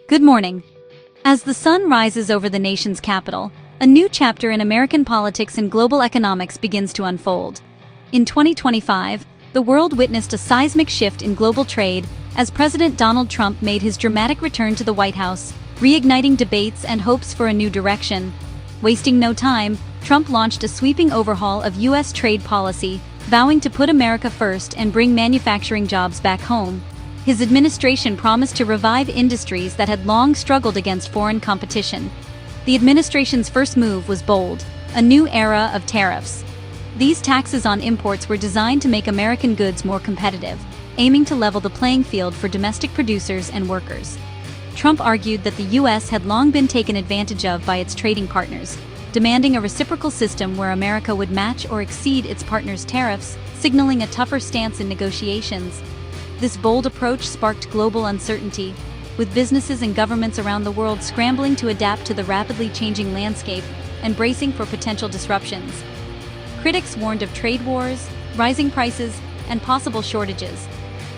Good morning. As the sun rises over the nation's capital, a new chapter in American politics and global economics begins to unfold. In 2025, the world witnessed a seismic shift in global trade as President Donald Trump made his dramatic return to the White House, reigniting debates and hopes for a new direction. Wasting no time, Trump launched a sweeping overhaul of U.S. trade policy, vowing to put America first and bring manufacturing jobs back home. His administration promised to revive industries that had long struggled against foreign competition. The administration's first move was bold: a new era of tariffs. These taxes on imports were designed to make American goods more competitive, aiming to level the playing field for domestic producers and workers. Trump argued that the U.S. had long been taken advantage of by its trading partners, demanding a reciprocal system where America would match or exceed its partners' tariffs, signaling a tougher stance in negotiations. This bold approach sparked global uncertainty, with businesses and governments around the world scrambling to adapt to the rapidly changing landscape and bracing for potential disruptions. Critics warned of trade wars, rising prices, and possible shortages.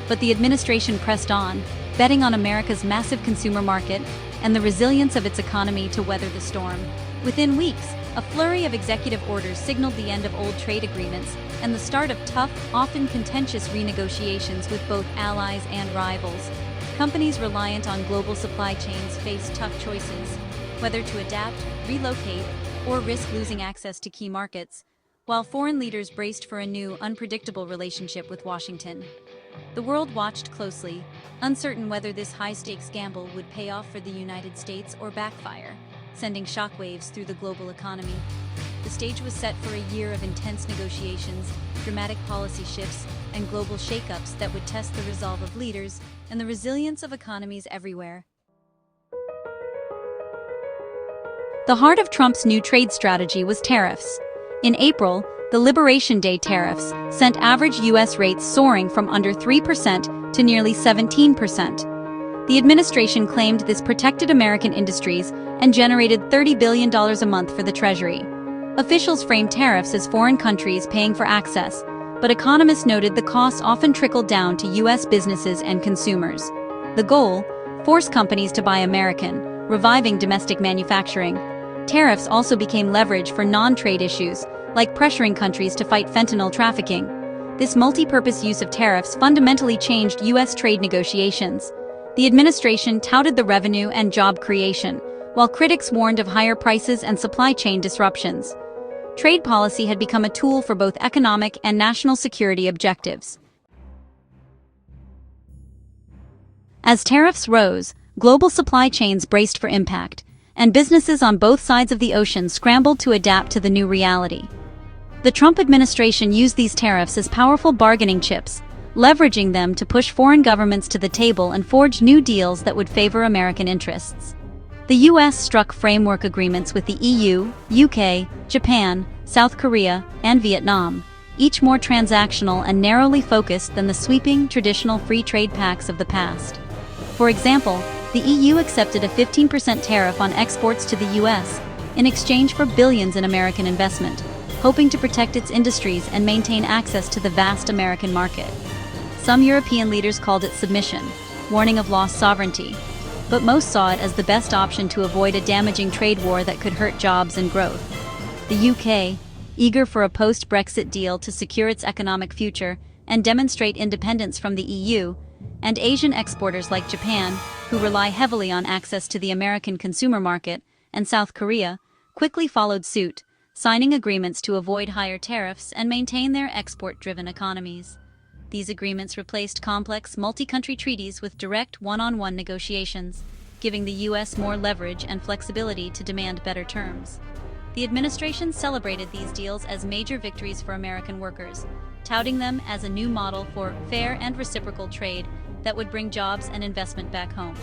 But the administration pressed on, betting on America's massive consumer market and the resilience of its economy to weather the storm. Within weeks, a flurry of executive orders signaled the end of old trade agreements and the start of tough, often contentious renegotiations with both allies and rivals. Companies reliant on global supply chains faced tough choices, whether to adapt, relocate, or risk losing access to key markets, while foreign leaders braced for a new, unpredictable relationship with Washington. The world watched closely, uncertain whether this high-stakes gamble would pay off for the United States or backfire, sending shockwaves through the global economy. The stage was set for a year of intense negotiations, dramatic policy shifts, and global shakeups that would test the resolve of leaders and the resilience of economies everywhere. The heart of Trump's new trade strategy was tariffs. In April, the Liberation Day tariffs sent average U.S. rates soaring from under 3% to nearly 17%. The administration claimed this protected American industries and generated $30 billion a month for the Treasury. Officials framed tariffs as foreign countries paying for access, but economists noted the costs often trickled down to U.S. businesses and consumers. The goal? Force companies to buy American, reviving domestic manufacturing. Tariffs also became leverage for non-trade issues, like pressuring countries to fight fentanyl trafficking. This multi-purpose use of tariffs fundamentally changed U.S. trade negotiations. The administration touted the revenue and job creation, while critics warned of higher prices and supply chain disruptions. Trade policy had become a tool for both economic and national security objectives. As tariffs rose, global supply chains braced for impact, and businesses on both sides of the ocean scrambled to adapt to the new reality. The Trump administration used these tariffs as powerful bargaining chips, leveraging them to push foreign governments to the table and forge new deals that would favor American interests. The U.S. struck framework agreements with the EU, UK, Japan, South Korea, and Vietnam, each more transactional and narrowly focused than the sweeping, traditional free trade pacts of the past. For example, the EU accepted a 15% tariff on exports to the U.S. in exchange for billions in American investment, hoping to protect its industries and maintain access to the vast American market. Some European leaders called it submission, warning of lost sovereignty, but most saw it as the best option to avoid a damaging trade war that could hurt jobs and growth. The UK, eager for a post-Brexit deal to secure its economic future and demonstrate independence from the EU, and Asian exporters like Japan, who rely heavily on access to the American consumer market, and South Korea, quickly followed suit, signing agreements to avoid higher tariffs and maintain their export-driven economies. These agreements replaced complex, multi-country treaties with direct one-on-one negotiations, giving the U.S. more leverage and flexibility to demand better terms. The administration celebrated these deals as major victories for American workers, touting them as a new model for fair and reciprocal trade that would bring jobs and investment back home.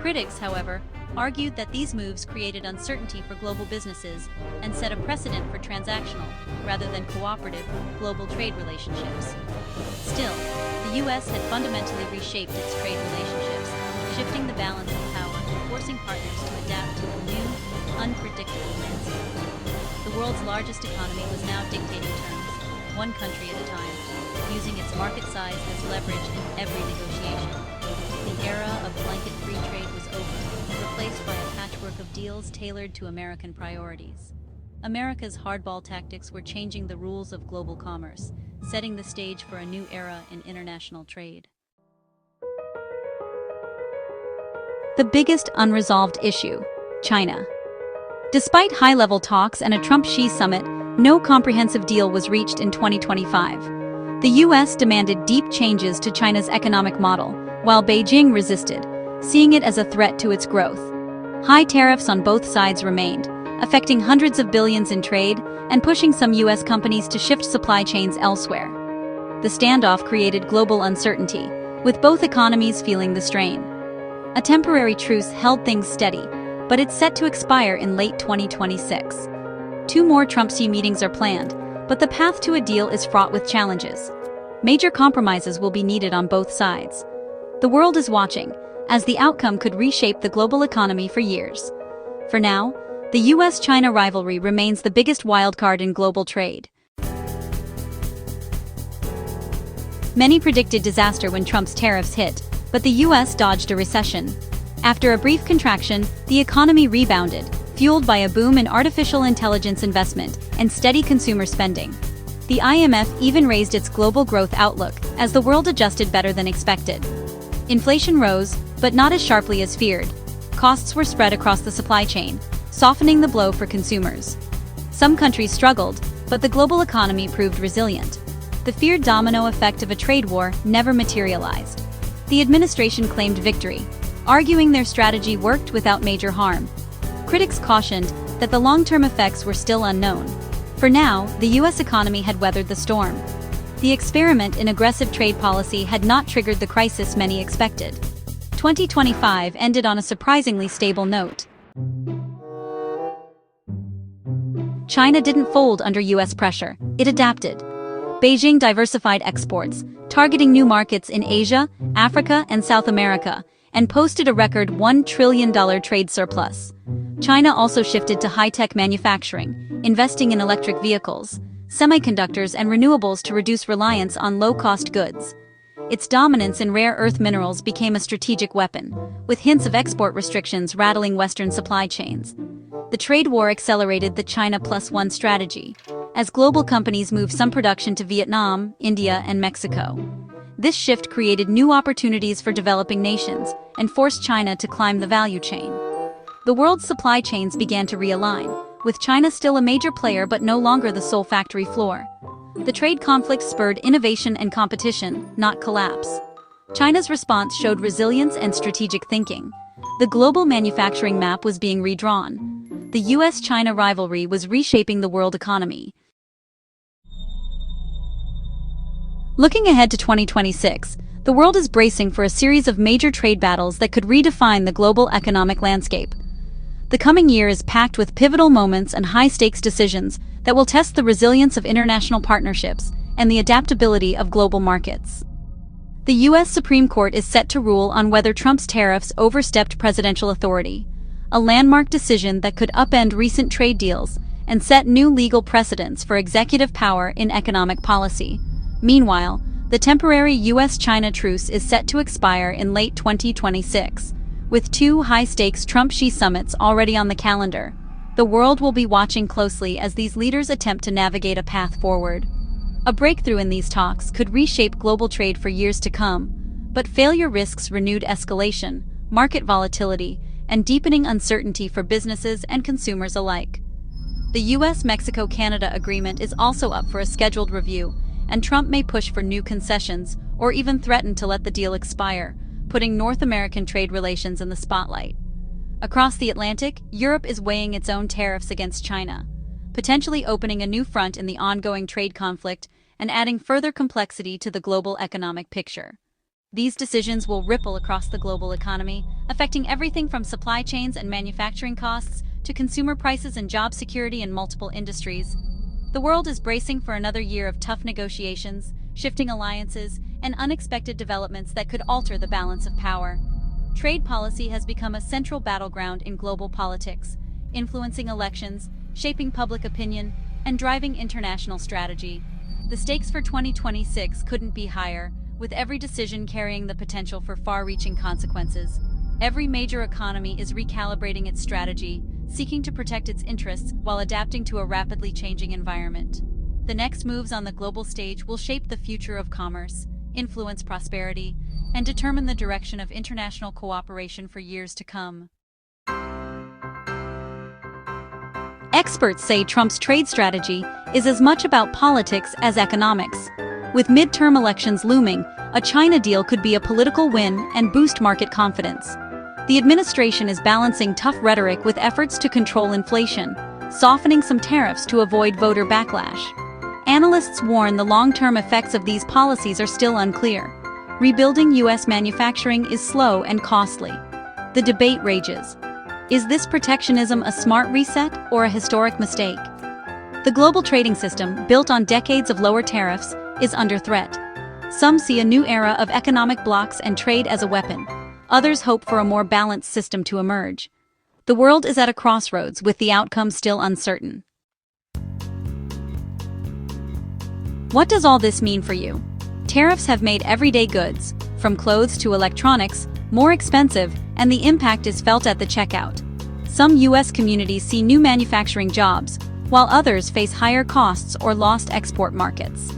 Critics, however, argued that these moves created uncertainty for global businesses and set a precedent for transactional, rather than cooperative, global trade relationships. Still, the U.S. had fundamentally reshaped its trade relationships, shifting the balance of power and forcing partners to adapt to a new, unpredictable landscape. The world's largest economy was now dictating terms, one country at a time, using its market size as leverage in every negotiation. The era of blanket free trade was over, replaced by a patchwork of deals tailored to American priorities. America's hardball tactics were changing the rules of global commerce, setting the stage for a new era in international trade. The biggest unresolved issue: China. Despite high-level talks and a Trump-Xi summit, no comprehensive deal was reached in 2025. The U.S. demanded deep changes to China's economic model, while Beijing resisted, seeing it as a threat to its growth. High tariffs on both sides remained, affecting hundreds of billions in trade and pushing some U.S. companies to shift supply chains elsewhere. The standoff created global uncertainty, with both economies feeling the strain. A temporary truce held things steady, but it's set to expire in late 2026. 2 more Trump-Xi meetings are planned, but the path to a deal is fraught with challenges. Major compromises will be needed on both sides. The world is watching, as the outcome could reshape the global economy for years. For now, the US-China rivalry remains the biggest wildcard in global trade. Many predicted disaster when Trump's tariffs hit, but the US dodged a recession. After a brief contraction, the economy rebounded, fueled by a boom in artificial intelligence investment and steady consumer spending. The IMF even raised its global growth outlook as the world adjusted better than expected. Inflation rose, but not as sharply as feared. Costs were spread across the supply chain, softening the blow for consumers. Some countries struggled, but the global economy proved resilient. The feared domino effect of a trade war never materialized. The administration claimed victory, arguing their strategy worked without major harm. Critics cautioned that the long-term effects were still unknown. For now, the U.S. economy had weathered the storm. The experiment in aggressive trade policy had not triggered the crisis many expected. 2025 ended on a surprisingly stable note. China didn't fold under U.S. pressure, it adapted. Beijing diversified exports, targeting new markets in Asia, Africa, and South America, and posted a record $1 trillion trade surplus. China also shifted to high-tech manufacturing, investing in electric vehicles, semiconductors, and renewables to reduce reliance on low-cost goods. Its dominance in rare earth minerals became a strategic weapon, with hints of export restrictions rattling Western supply chains. The trade war accelerated the China Plus One strategy, as global companies moved some production to Vietnam, India, and Mexico. This shift created new opportunities for developing nations and forced China to climb the value chain. The world's supply chains began to realign, with China still a major player but no longer the sole factory floor. The trade conflict spurred innovation and competition, not collapse. China's response showed resilience and strategic thinking. The global manufacturing map was being redrawn. The US-China rivalry was reshaping the world economy. Looking ahead to 2026, the world is bracing for a series of major trade battles that could redefine the global economic landscape. The coming year is packed with pivotal moments and high-stakes decisions that will test the resilience of international partnerships and the adaptability of global markets. The U.S. Supreme Court is set to rule on whether Trump's tariffs overstepped presidential authority, a landmark decision that could upend recent trade deals and set new legal precedents for executive power in economic policy. Meanwhile, the temporary U.S.-China truce is set to expire in late 2026. With 2 high-stakes Trump-Xi summits already on the calendar, the world will be watching closely as these leaders attempt to navigate a path forward. A breakthrough in these talks could reshape global trade for years to come, but failure risks renewed escalation, market volatility, and deepening uncertainty for businesses and consumers alike. The U.S.-Mexico-Canada agreement is also up for a scheduled review, and Trump may push for new concessions or even threaten to let the deal expire, putting North American trade relations in the spotlight. Across the Atlantic, Europe is weighing its own tariffs against China, potentially opening a new front in the ongoing trade conflict and adding further complexity to the global economic picture. These decisions will ripple across the global economy, affecting everything from supply chains and manufacturing costs to consumer prices and job security in multiple industries. The world is bracing for another year of tough negotiations, shifting alliances, and unexpected developments that could alter the balance of power. Trade policy has become a central battleground in global politics, influencing elections, shaping public opinion, and driving international strategy. The stakes for 2026 couldn't be higher, with every decision carrying the potential for far-reaching consequences. Every major economy is recalibrating its strategy, seeking to protect its interests while adapting to a rapidly changing environment. The next moves on the global stage will shape the future of commerce, influence prosperity, and determine the direction of international cooperation for years to come. Experts say Trump's trade strategy is as much about politics as economics. With midterm elections looming, a China deal could be a political win and boost market confidence. The administration is balancing tough rhetoric with efforts to control inflation, softening some tariffs to avoid voter backlash. Analysts warn the long-term effects of these policies are still unclear. Rebuilding U.S. manufacturing is slow and costly. The debate rages. Is this protectionism a smart reset or a historic mistake? The global trading system, built on decades of lower tariffs, is under threat. Some see a new era of economic blocks and trade as a weapon. Others hope for a more balanced system to emerge. The world is at a crossroads, with the outcome still uncertain. What does all this mean for you? Tariffs have made everyday goods, from clothes to electronics, more expensive, and the impact is felt at the checkout. Some U.S. communities see new manufacturing jobs, while others face higher costs or lost export markets.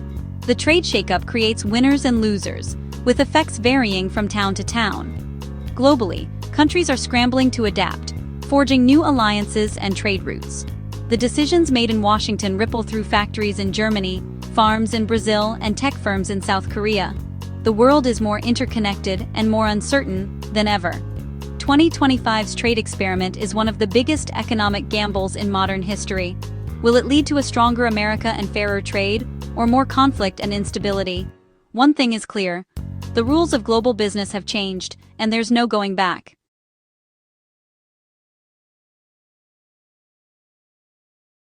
The trade shakeup creates winners and losers, with effects varying from town to town. Globally, countries are scrambling to adapt, forging new alliances and trade routes. The decisions made in Washington ripple through factories in Germany, farms in Brazil, and tech firms in South Korea. The world is more interconnected and more uncertain than ever. 2025's trade experiment is one of the biggest economic gambles in modern history. Will it lead to a stronger America and fairer trade, or more conflict and instability? One thing is clear: the rules of global business have changed, and there's no going back.